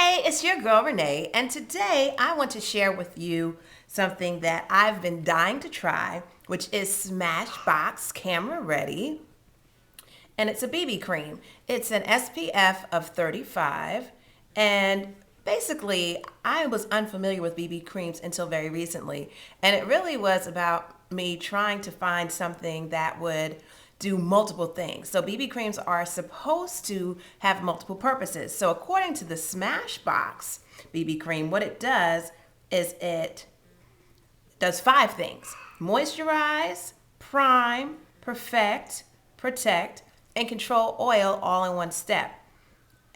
Hey, it's your girl Renee, and today I want to share with you something that I've been dying to try, which is Smashbox Camera Ready, and it's a BB cream. It's an SPF of 35, and basically, I was unfamiliar with BB creams until very recently, and it really was about me trying to find something that would do multiple things. So BB creams are supposed to have multiple purposes. So according to the Smashbox BB cream, what it does is it does 5 things: moisturize, prime, perfect, protect, and control oil all in one step.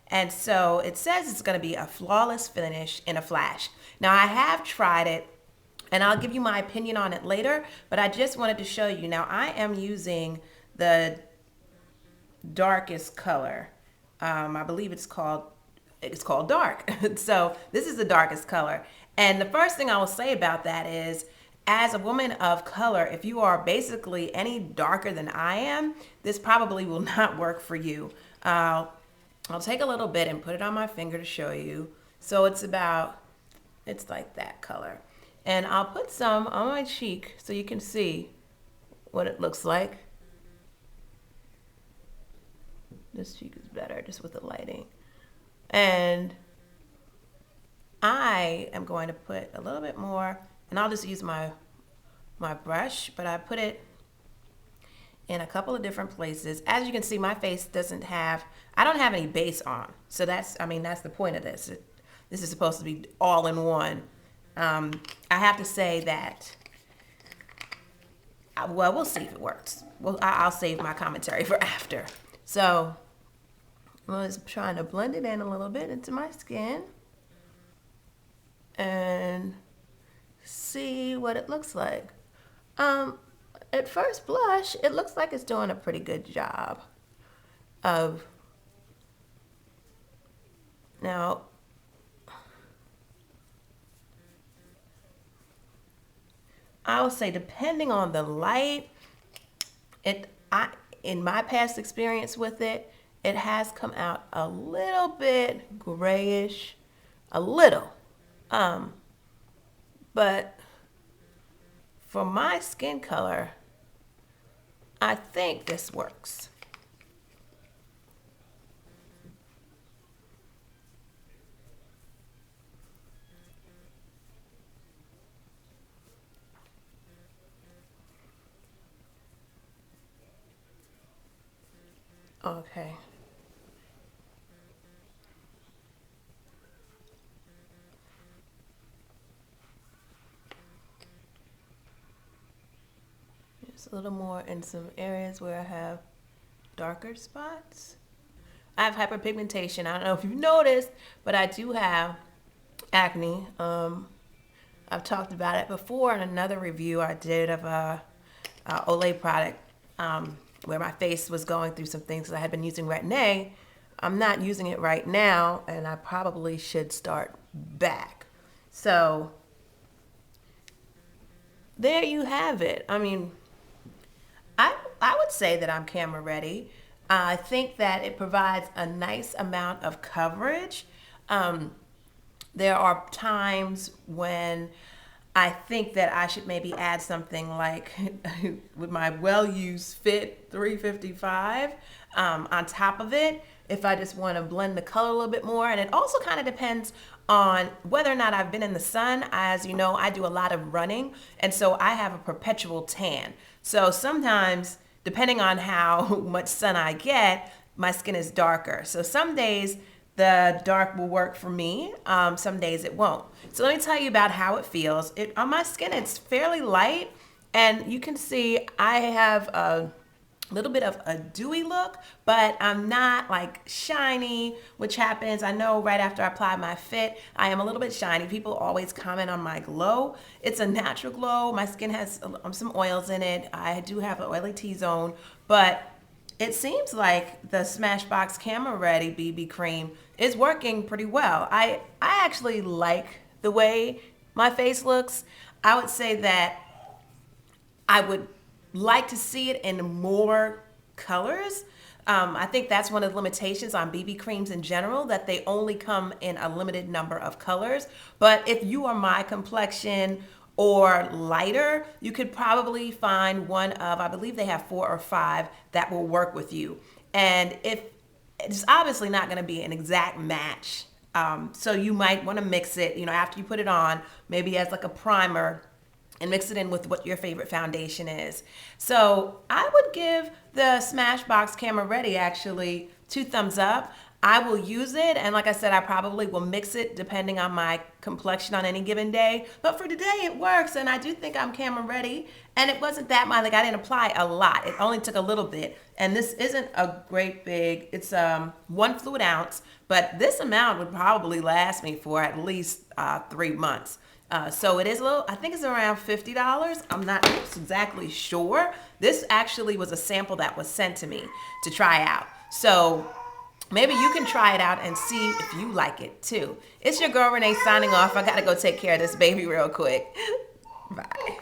And so it says it's going to be a flawless finish in a flash. Now, I have tried it and I'll give you my opinion on it later, but I just wanted to show you. Now, I am using the darkest color. I believe it's called dark. So this is the darkest color. And the first thing I will say about that is, as a woman of color, if you are basically any darker than I am, this probably will not work for you. I'll take a little bit and put it on my finger to show you. So it's like that color. And I'll put some on my cheek so you can see what it looks like. This cheek is better just with the lighting. And I am going to put a little bit more, and I'll just use my brush, but I put it in a couple of different places. As you can see, my face I don't have any base on. So that's the point of this. This is supposed to be all in one. I have to say that, well, we'll see if it works. Well, I'll save my commentary for after. So I was trying to blend it in a little bit into my skin and see what it looks like. At first blush, it looks like it's doing a pretty good job of, now, I would say depending on the light, in my past experience with it, it has come out a little bit grayish, a little. But for my skin color, I think this works. Okay. Just a little more in some areas where I have darker spots. I have hyperpigmentation. I don't know if you've noticed, but I do have acne. I've talked about it before in another review I did of a Olay product, where my face was going through some things. I had been using Retin-A. I'm not using it right now, and I probably should start back. So there you have it. I would say that I'm camera ready. I think that it provides a nice amount of coverage. There are times when I think that I should maybe add something like with my well-used Fit 355 on top of it, if I just want to blend the color a little bit more. And it also kind of depends on whether or not I've been in the sun. As you know, I do a lot of running, and so I have a perpetual tan. So sometimes, depending on how much sun I get, my skin is darker. So some days the dark will work for me. Some days it won't. So let me tell you about how it feels. On my skin, it's fairly light, and you can see I have a little bit of a dewy look, but I'm not like shiny, which happens. I know right after I apply my Fit, I am a little bit shiny. People always comment on my glow. It's a natural glow. My skin has some oils in it. I do have an oily T-zone, but it seems like the Smashbox Camera Ready BB cream is working pretty well. I actually like the way my face looks. I would say that I would like to see it in more colors. I think that's one of the limitations on BB creams in general, that they only come in a limited number of colors. But if you are my complexion or lighter, you could probably find one of, I believe they have 4 or 5 that will work with you. And if it's obviously not going to be an exact match, so you might want to mix it, after you put it on, maybe as like a primer, and mix it in with what your favorite foundation is. So I would give the Smashbox Camera Ready actually 2 thumbs up. I will use it, and like I said, I probably will mix it depending on my complexion on any given day. But for today, it works, and I do think I'm camera ready. And it wasn't that much, like I didn't apply a lot. It only took a little bit. And this isn't a great big, it's 1 fluid ounce, but this amount would probably last me for at least 3 months. So it is a little, I think it's around $50. I'm not exactly sure. This actually was a sample that was sent to me to try out. So maybe you can try it out and see if you like it too. It's your girl Renee signing off. I gotta go take care of this baby real quick. Bye.